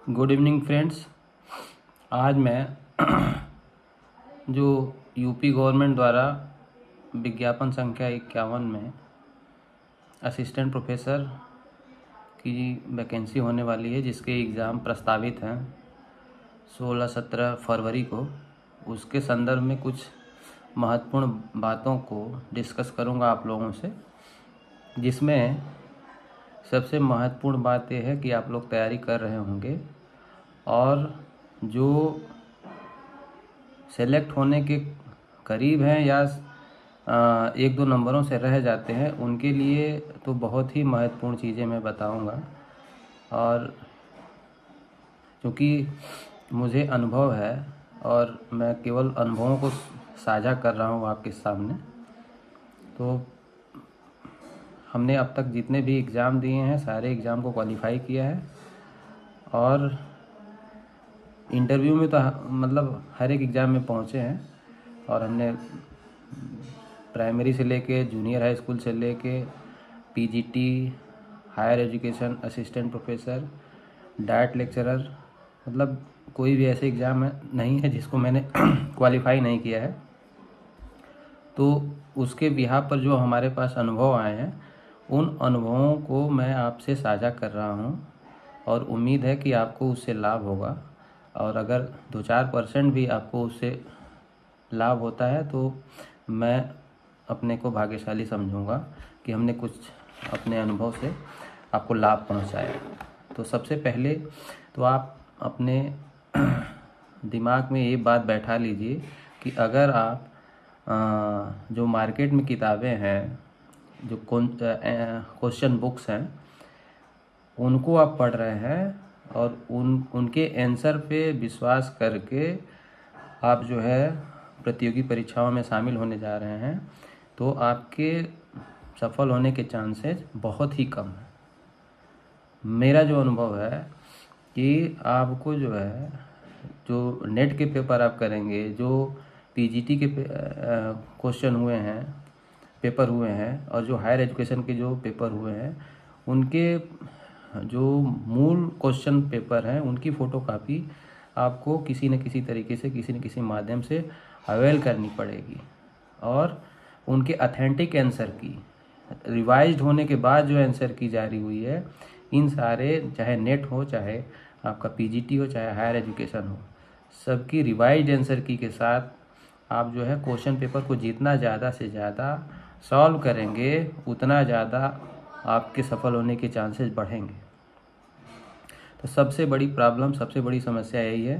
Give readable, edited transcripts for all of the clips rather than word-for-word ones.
Good evening friends. आज मैं जो यूपी गवर्नमेंट द्वारा विज्ञापन संख्या 51 में असिस्टेंट प्रोफेसर की वैकेंसी होने वाली है, जिसके एग्ज़ाम प्रस्तावित हैं 16-17 फरवरी को, उसके संदर्भ में कुछ महत्वपूर्ण बातों को डिस्कस करूंगा आप लोगों से। जिसमें सबसे महत्वपूर्ण बात यह है कि आप लोग तैयारी कर रहे होंगे और जो सेलेक्ट होने के करीब हैं या एक दो नंबरों से रह जाते हैं, उनके लिए तो बहुत ही महत्वपूर्ण चीज़ें मैं बताऊंगा। और क्योंकि मुझे अनुभव है और मैं केवल अनुभवों को साझा कर रहा हूँ आपके सामने, तो हमने अब तक जितने भी एग्ज़ाम दिए हैं सारे एग्ज़ाम को क्वालिफाई किया है। और इंटरव्यू में तो मतलब हर एक एग्ज़ाम में पहुँचे हैं। और हमने प्राइमरी से लेके जूनियर हाई स्कूल से लेके PGT, higher education assistant professor, DIET lecturer, मतलब कोई भी ऐसे एग्ज़ाम नहीं है जिसको मैंने क्वालिफाई नहीं किया है। तो उसके बिहाफ पर जो हमारे पास अनुभव आए हैं, उन अनुभवों को मैं आपसे साझा कर रहा हूं और उम्मीद है कि आपको उससे लाभ होगा। और अगर 2-4% भी आपको उससे लाभ होता है तो मैं अपने को भाग्यशाली समझूंगा कि हमने कुछ अपने अनुभव से आपको लाभ पहुंचाया। तो सबसे पहले तो आप अपने दिमाग में ये बात बैठा लीजिए कि अगर आप जो मार्केट में किताबें हैं, जो क्वेश्चन बुक्स हैं, उनको आप पढ़ रहे हैं और उनके आंसर पे विश्वास करके आप जो है प्रतियोगी परीक्षाओं में शामिल होने जा रहे हैं, तो आपके सफल होने के चांसेस बहुत ही कम हैं। मेरा जो अनुभव है कि आपको जो है, जो नेट के पेपर आप करेंगे, जो पीजीटी के क्वेश्चन हुए हैं, पेपर हुए हैं, और जो हायर एजुकेशन के जो पेपर हुए हैं, उनके जो मूल क्वेश्चन पेपर हैं उनकी फ़ोटोकॉपी आपको किसी न किसी तरीके से, किसी न किसी माध्यम से अवेल करनी पड़ेगी। और उनके ऑथेंटिक आंसर की रिवाइज्ड होने के बाद जो आंसर की जारी हुई है, इन सारे, चाहे नेट हो, चाहे आपका पीजीटी हो, चाहे हायर एजुकेशन हो, सबकी रिवाइज्ड आंसर की के साथ आप जो है क्वेश्चन पेपर को जितना ज़्यादा से ज़्यादा सॉल्व करेंगे, उतना ज़्यादा आपके सफल होने के चांसेस बढ़ेंगे। तो सबसे बड़ी प्रॉब्लम, सबसे बड़ी समस्या यही है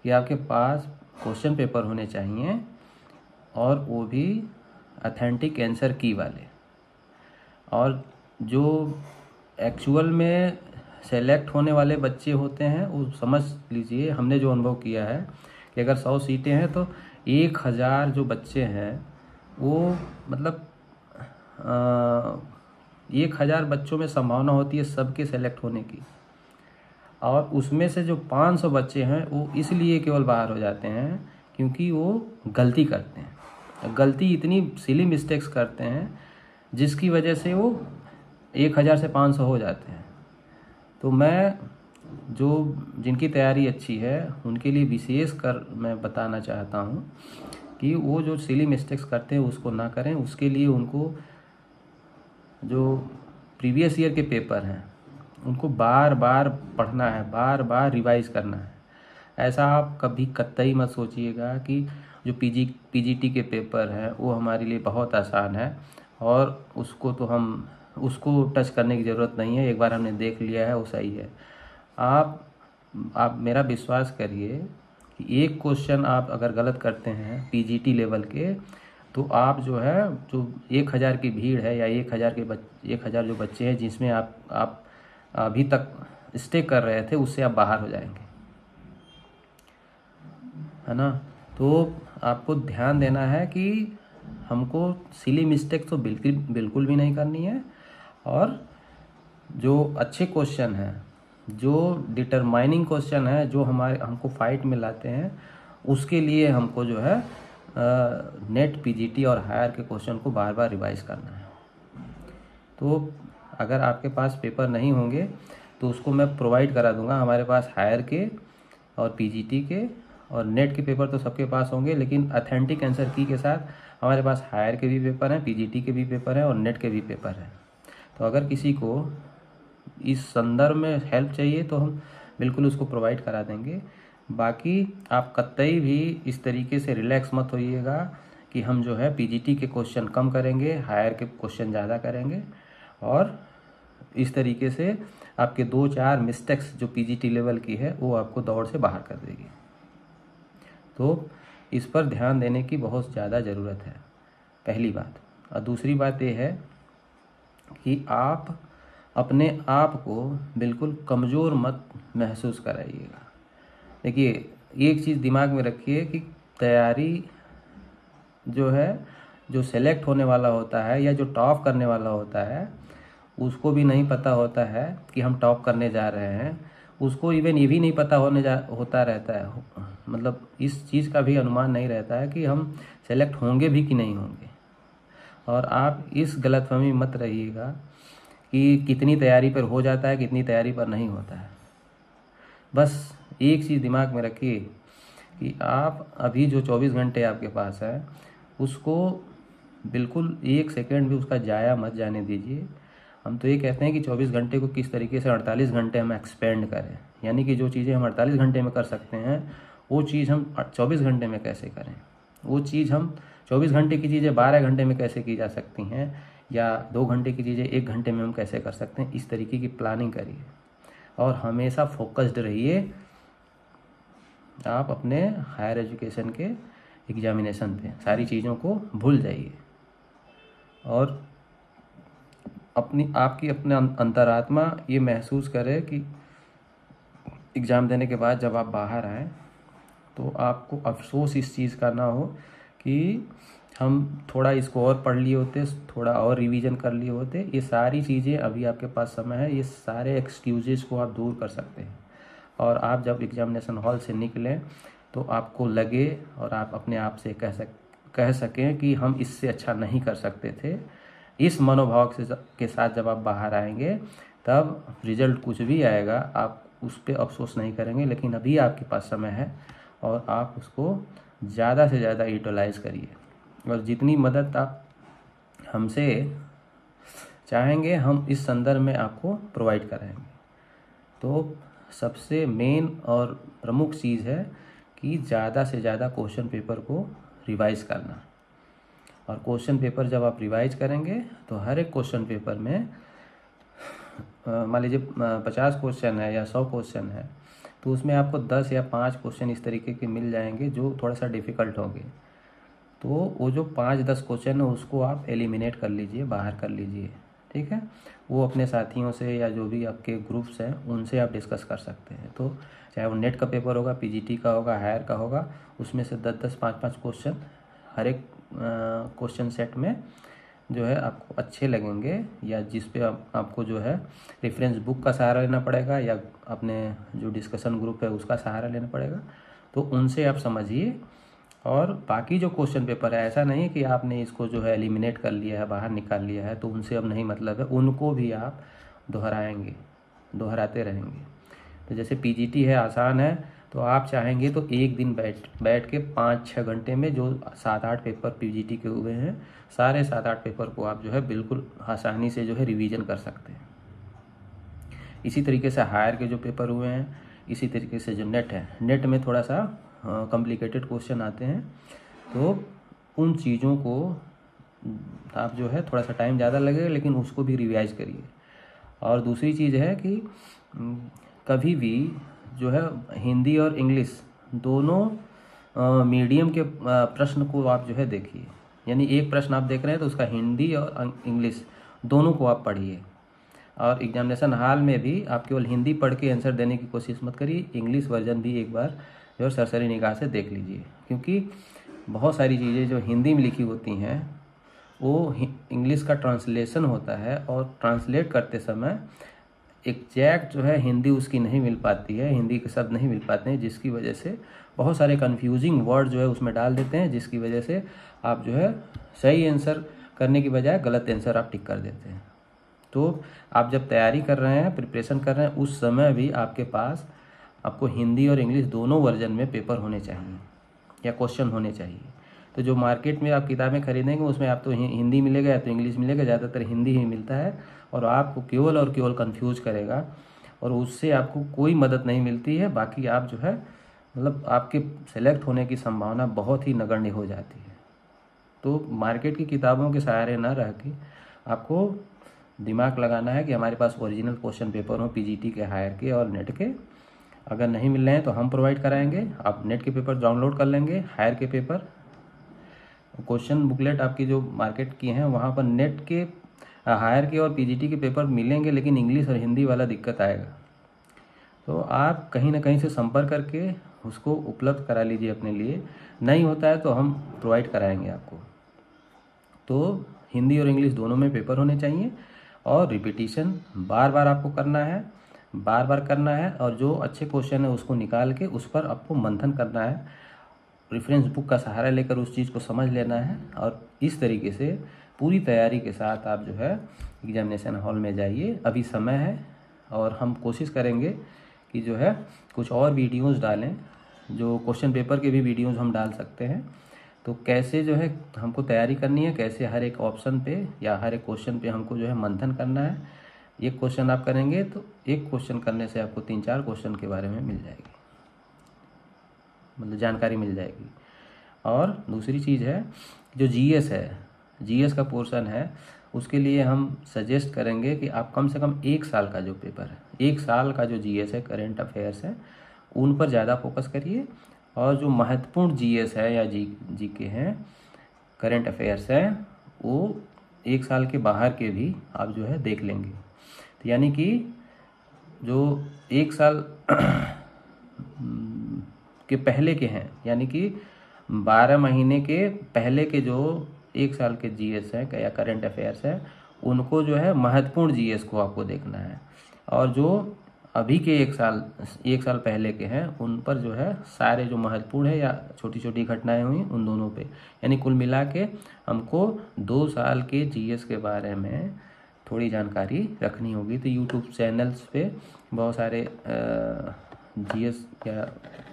कि आपके पास क्वेश्चन पेपर होने चाहिए और वो भी ऑथेंटिक आंसर की वाले। और जो एक्चुअल में सेलेक्ट होने वाले बच्चे होते हैं, वो समझ लीजिए, हमने जो अनुभव किया है कि अगर 100 सीटें हैं तो 1000 जो बच्चे हैं वो मतलब 1000 बच्चों में संभावना होती है सबके सेलेक्ट होने की। और उसमें से जो 500 बच्चे हैं वो इसलिए केवल बाहर हो जाते हैं क्योंकि वो गलती करते हैं। गलती इतनी सिली मिस्टेक्स करते हैं जिसकी वजह से वो 1000 से 500 हो जाते हैं। तो मैं जो जिनकी तैयारी अच्छी है उनके लिए विशेष कर मैं बताना चाहता हूँ कि वो जो सिली मिस्टेक्स करते हैं उसको ना करें। उसके लिए उनको जो प्रीवियस ईयर के पेपर हैं उनको बार बार पढ़ना है, बार बार रिवाइज करना है। ऐसा आप कभी कतई मत सोचिएगा कि जो पीजीटी के पेपर हैं वो हमारे लिए बहुत आसान है और उसको टच करने की ज़रूरत नहीं है, एक बार हमने देख लिया है वो सही है। आप मेरा विश्वास करिए कि एक क्वेश्चन आप अगर गलत करते हैं पीजीटी लेवल के, तो आप जो है, जो 1000 की भीड़ है या 1000 जो बच्चे हैं जिसमें आप अभी तक स्टे कर रहे थे, उससे आप बाहर हो जाएंगे, है ना। तो आपको ध्यान देना है कि हमको सिली मिस्टेक तो बिल्कुल भी नहीं करनी है। और जो अच्छे क्वेश्चन हैं, जो डिटरमाइनिंग क्वेश्चन है, जो हमको फाइट में लाते हैं, उसके लिए हमको जो है नेट, पीजीटी और हायर के क्वेश्चन को बार बार रिवाइज करना है। तो अगर आपके पास पेपर नहीं होंगे तो उसको मैं प्रोवाइड करा दूंगा। हमारे पास हायर के और पीजीटी के और नेट के पेपर तो सबके पास होंगे, लेकिन ऑथेंटिक आंसर की के साथ हमारे पास हायर के भी पेपर हैं, पीजीटी के भी पेपर हैं और नेट के भी पेपर हैं। तो अगर किसी को इस संदर्भ में हेल्प चाहिए तो हम बिल्कुल उसको प्रोवाइड करा देंगे। बाकी आप कतई भी इस तरीके से रिलैक्स मत होइएगा कि हम जो है पीजीटी के क्वेश्चन कम करेंगे, हायर के क्वेश्चन ज़्यादा करेंगे, और इस तरीके से आपके 2-4 मिस्टेक्स जो पीजीटी लेवल की है वो आपको दौड़ से बाहर कर देगी। तो इस पर ध्यान देने की बहुत ज़्यादा ज़रूरत है, पहली बात। और दूसरी बात ये है कि आप अपने आप को बिल्कुल कमज़ोर मत महसूस कराइएगा। देखिए, एक चीज़ दिमाग में रखिए कि तैयारी जो है, जो सेलेक्ट होने वाला होता है या जो टॉप करने वाला होता है, उसको भी नहीं पता होता है कि हम टॉप करने जा रहे हैं। उसको इवन ये भी नहीं पता होता रहता है, मतलब इस चीज़ का भी अनुमान नहीं रहता है कि हम सेलेक्ट होंगे भी कि नहीं होंगे। और आप इस गलतफहमी में मत रहिएगा कि कितनी तैयारी पर हो जाता है, कितनी तैयारी पर नहीं होता है। बस एक चीज़ दिमाग में रखिए कि आप अभी जो 24 घंटे आपके पास है उसको बिल्कुल 1 सेकेंड भी उसका जाया मत जाने दीजिए। हम तो ये कहते हैं कि 24 घंटे को किस तरीके से 48 घंटे हम एक्सपेंड करें, यानी कि जो चीज़ें हम 48 घंटे में कर सकते हैं वो चीज़ हम 24 घंटे में कैसे करें। वो चीज़ हम 24 घंटे की चीज़ें 12 घंटे में कैसे की जा सकती हैं, या 2 घंटे की चीज़ें 1 घंटे में हम कैसे कर सकते हैं। इस तरीके की प्लानिंग करिए और हमेशा फोकस्ड रहिए। आप अपने हायर एजुकेशन के एग्जामिनेशन पे सारी चीज़ों को भूल जाइए और आपकी अपने अंतरात्मा ये महसूस करे कि एग्ज़ाम देने के बाद जब आप बाहर आएँ तो आपको अफसोस इस चीज़ का ना हो कि हम थोड़ा इसको और पढ़ लिए होते, थोड़ा और रिवीजन कर लिए होते। ये सारी चीज़ें अभी आपके पास समय है, ये सारे एक्सक्यूजेस को आप दूर कर सकते हैं। और आप जब एग्जामिनेशन हॉल से निकलें तो आपको लगे और आप अपने आप से कह सकें कि हम इससे अच्छा नहीं कर सकते थे। इस मनोभाव के साथ जब आप बाहर आएंगे तब रिजल्ट कुछ भी आएगा आप उस पर अफसोस नहीं करेंगे। लेकिन अभी आपके पास समय है और आप उसको ज़्यादा से ज़्यादा यूटिलाइज़ करिए और जितनी मदद आप हमसे चाहेंगे हम इस संदर्भ में आपको प्रोवाइड कराएंगे। तो सबसे मेन और प्रमुख चीज़ है कि ज़्यादा से ज़्यादा क्वेश्चन पेपर को रिवाइज़ करना। और क्वेश्चन पेपर जब आप रिवाइज करेंगे तो हर एक क्वेश्चन पेपर में मान लीजिए 50 क्वेश्चन है या 100 क्वेश्चन है तो उसमें आपको 10 या 5 क्वेश्चन इस तरीके के मिल जाएंगे जो थोड़ा सा डिफ़िकल्ट होंगे। तो वो जो 5-10 क्वेश्चन है उसको आप एलिमिनेट कर लीजिए, बाहर कर लीजिए, ठीक है। वो अपने साथियों से या जो भी आपके ग्रुप्स हैं उनसे आप डिस्कस कर सकते हैं। तो चाहे वो नेट का पेपर होगा, पीजीटी का होगा, हायर का होगा, उसमें से 10-10, 5-5 क्वेश्चन हर एक क्वेश्चन सेट में जो है आपको अच्छे लगेंगे या जिस पे आपको जो है रेफरेंस बुक का सहारा लेना पड़ेगा या अपने जो डिस्कशन ग्रुप है उसका सहारा लेना पड़ेगा। तो उनसे आप समझिए। और बाकी जो क्वेश्चन पेपर है ऐसा नहीं कि आपने इसको जो है एलिमिनेट कर लिया है, बाहर निकाल लिया है तो उनसे अब नहीं मतलब है, उनको भी आप दोहराते रहेंगे। तो जैसे पीजीटी है, आसान है, तो आप चाहेंगे तो एक दिन बैठ के 5-6 घंटे में जो 7-8 पेपर पीजीटी के हुए हैं सारे 7-8 पेपर को आप जो है बिल्कुल आसानी से जो है रिवीजन कर सकते हैं। इसी तरीके से हायर के जो पेपर हुए हैं, इसी तरीके से जो नेट है, नेट में थोड़ा सा कॉम्प्लिकेटेड क्वेश्चन आते हैं तो उन चीज़ों को आप जो है थोड़ा सा टाइम ज़्यादा लगेगा लेकिन उसको भी रिवाइज करिए। और दूसरी चीज़ है कि कभी भी जो है हिंदी और इंग्लिश दोनों मीडियम के प्रश्न को आप जो है देखिए, यानी एक प्रश्न आप देख रहे हैं तो उसका हिंदी और इंग्लिश दोनों को आप पढ़िए। और एग्जामिनेशन हॉल में भी आप केवल हिंदी पढ़ के आंसर देने की कोशिश मत करिए, इंग्लिश वर्जन भी एक बार जो है सरसरी निगाह से देख लीजिए, क्योंकि बहुत सारी चीज़ें जो हिंदी में लिखी होती हैं वो इंग्लिश का ट्रांसलेशन होता है और ट्रांसलेट करते समय एग्जैक्ट जो है हिंदी उसकी नहीं मिल पाती है, हिंदी के शब्द नहीं मिल पाते हैं, जिसकी वजह से बहुत सारे कन्फ्यूजिंग वर्ड जो है उसमें डाल देते हैं, जिसकी वजह से आप जो है सही आंसर करने की बजाय गलत आंसर आप टिक कर देते हैं। तो आप जब तैयारी कर रहे हैं, प्रिपरेशन कर रहे हैं, उस समय भी आपके पास आपको हिंदी और इंग्लिश दोनों वर्जन में पेपर होने चाहिए या क्वेश्चन होने चाहिए। तो जो मार्केट में आप किताबें खरीदेंगे उसमें आप तो हिंदी मिलेगा या तो इंग्लिश मिलेगा, ज़्यादातर हिंदी ही मिलता है, और आपको केवल और केवल कंफ्यूज करेगा और उससे आपको कोई मदद नहीं मिलती है। बाकी आप जो है मतलब आपके सेलेक्ट होने की संभावना बहुत ही नगण्य हो जाती है। तो मार्केट की किताबों के सहारे ना रह के आपको दिमाग लगाना है कि हमारे पास ओरिजिनल क्वेश्चन पेपर हो पीजीटी के, हायर के और नेट के। अगर नहीं मिल रहे हैं तो हम प्रोवाइड कराएंगे, आप नेट के पेपर डाउनलोड कर लेंगे, हायर के पेपर क्वेश्चन बुकलेट आपकी जो मार्केट की हैं वहाँ पर नेट के, हायर के और पीजीटी के पेपर मिलेंगे, लेकिन इंग्लिश और हिंदी वाला दिक्कत आएगा। तो आप कहीं ना कहीं से संपर्क करके उसको उपलब्ध करा लीजिए अपने लिए। नहीं होता है तो हम प्रोवाइड कराएंगे आपको। तो हिंदी और इंग्लिश दोनों में पेपर होने चाहिए और रिपीटिशन बार बार आपको करना है, बार बार करना है, और जो अच्छे क्वेश्चन है उसको निकाल के उस पर आपको मंथन करना है, रेफरेंस बुक का सहारा लेकर उस चीज़ को समझ लेना है, और इस तरीके से पूरी तैयारी के साथ आप जो है एग्जामिनेशन हॉल में जाइए। अभी समय है और हम कोशिश करेंगे कि जो है कुछ और वीडियोज़ डालें, जो क्वेश्चन पेपर के भी वीडियोज़ हम डाल सकते हैं। तो कैसे जो है हमको तैयारी करनी है, कैसे हर एक ऑप्शन पे या हर एक क्वेश्चन पे हमको जो है मंथन करना है। एक क्वेश्चन आप करेंगे तो एक क्वेश्चन करने से आपको 3-4 क्वेश्चन के बारे में मिल जाएगी, मतलब जानकारी मिल जाएगी। और दूसरी चीज़ है जो जीएस है, जीएस का पोर्शन है, उसके लिए हम सजेस्ट करेंगे कि आप कम से कम 1 साल का जो पेपर है, 1 साल का जो जीएस है, करंट अफेयर्स है, उन पर ज़्यादा फोकस करिए। और जो महत्वपूर्ण जीएस है या जीके हैं, करंट अफेयर्स है, वो 1 साल के बाहर के भी आप जो है देख लेंगे। तो यानी कि जो 1 साल के पहले के हैं, यानी कि 12 महीने के पहले के जो 1 साल के जीएस हैं या करंट अफेयर्स है, उनको जो है महत्वपूर्ण जीएस को आपको देखना है। और जो अभी के 1 साल पहले के हैं, उन पर जो है सारे जो महत्वपूर्ण है या छोटी छोटी घटनाएं हुई उन दोनों पे, यानी कुल मिला के हमको 2 साल के जीएस के बारे में थोड़ी जानकारी रखनी होगी। तो यूट्यूब चैनल्स पे बहुत सारे जीएस या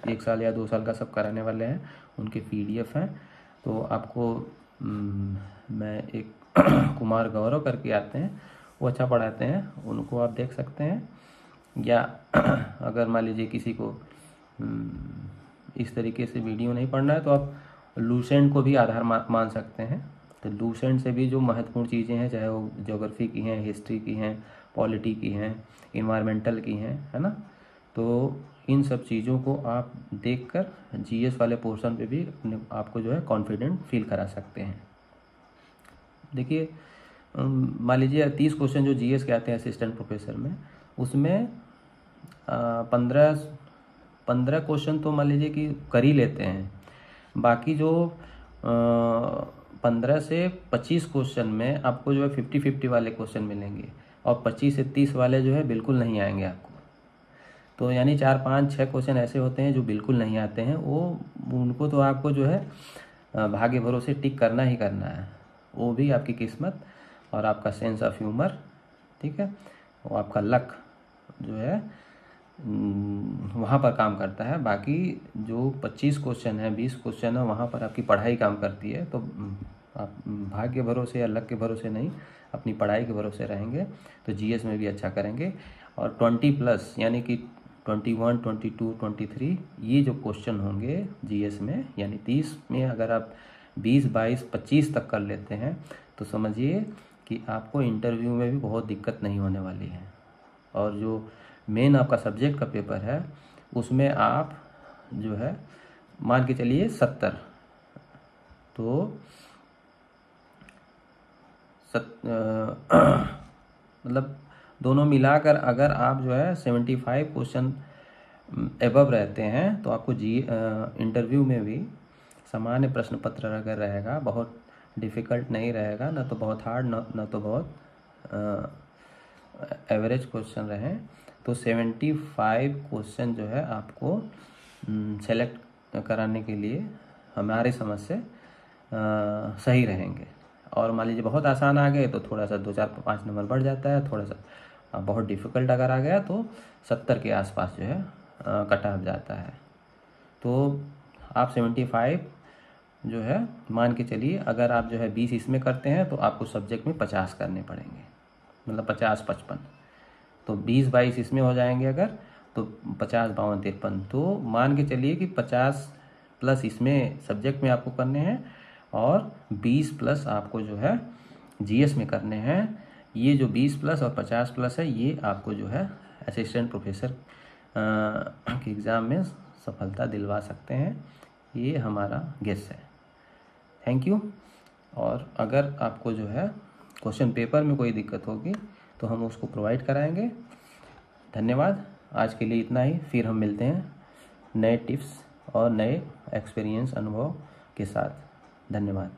1 साल या 2 साल का सब कराने वाले हैं, उनके पीडीएफ हैं। तो आपको मैं एक कुमार गौरव करके आते हैं, वो अच्छा पढ़ाते हैं, उनको आप देख सकते हैं। या अगर मान लीजिए किसी को इस तरीके से वीडियो नहीं पढ़ना है तो आप लूसेंट को भी आधार मान सकते हैं। तो लूसेंट से भी जो महत्वपूर्ण चीज़ें हैं, चाहे वो ज्योग्राफी की हैं, हिस्ट्री की हैं, पॉलिटी की हैं, इन्वायरमेंटल की हैं, है ना, तो इन सब चीज़ों को आप देखकर जीएस वाले पोर्शन पे भी अपने आपको जो है कॉन्फिडेंट फील करा सकते हैं। देखिए मान लीजिए 30 क्वेश्चन जो जीएस के आते हैं असिस्टेंट प्रोफेसर में, उसमें 15 क्वेश्चन तो मान लीजिए कि कर ही लेते हैं। बाकी जो 15 से 25 क्वेश्चन में आपको जो है 50-50 वाले क्वेश्चन मिलेंगे, और 25 से 30 वाले जो है बिल्कुल नहीं आएंगे आपको। तो यानी 4, 5, 6 क्वेश्चन ऐसे होते हैं जो बिल्कुल नहीं आते हैं, उनको तो आपको जो है भाग्य भरोसे टिक करना ही करना है। वो भी आपकी किस्मत और आपका सेंस ऑफ ह्यूमर, ठीक है, वो आपका लक जो है वहाँ पर काम करता है। बाकी जो 25 क्वेश्चन है, 20 क्वेश्चन है, वहाँ पर आपकी पढ़ाई काम करती है। तो आप भाग्य भरोसे या लक के भरोसे नहीं, अपनी पढ़ाई के भरोसे रहेंगे तो जीएस में भी अच्छा करेंगे। और 20+ यानी कि 21, 22, 23 ये जो क्वेश्चन होंगे जीएस में, यानी 30 में अगर आप 20, 22, 25 तक कर लेते हैं तो समझिए कि आपको इंटरव्यू में भी बहुत दिक्कत नहीं होने वाली है। और जो मेन आपका सब्जेक्ट का पेपर है उसमें आप जो है मान के चलिए 70, तो मतलब दोनों मिलाकर अगर आप जो है 75 क्वेश्चन एबव रहते हैं तो आपको इंटरव्यू में भी सामान्य प्रश्न पत्र अगर रहेगा, बहुत डिफ़िकल्ट नहीं रहेगा, ना तो बहुत हार्ड ना तो बहुत एवरेज क्वेश्चन रहे, तो 75 क्वेश्चन जो है आपको सेलेक्ट कराने के लिए हमारी समझ से सही रहेंगे। और मान लीजिए बहुत आसान आ गए तो थोड़ा सा 2-4-5 नंबर बढ़ जाता है, थोड़ा सा बहुत डिफ़िकल्ट अगर आ गया तो 70 के आसपास जो है कट ऑफ जाता है। तो आप 75 जो है मान के चलिए, अगर आप जो है 20 इसमें करते हैं तो आपको सब्जेक्ट में 50 करने पड़ेंगे, मतलब 50-55। तो 20-22 इसमें हो जाएंगे अगर, तो 50-52-53। तो मान के चलिए कि 50 प्लस इसमें सब्जेक्ट में आपको करने हैं और 20 प्लस आपको जो है जीएस में करने हैं। ये जो 20 प्लस और 50 प्लस है ये आपको जो है असिस्टेंट प्रोफेसर के एग्ज़ाम में सफलता दिलवा सकते हैं। ये हमारा गेस है। Thank you. और अगर आपको जो है क्वेश्चन पेपर में कोई दिक्कत होगी तो हम उसको प्रोवाइड कराएंगे। धन्यवाद। आज के लिए इतना ही, फिर हम मिलते हैं नए टिप्स और नए एक्सपीरियंस अनुभव के साथ। धन्यवाद।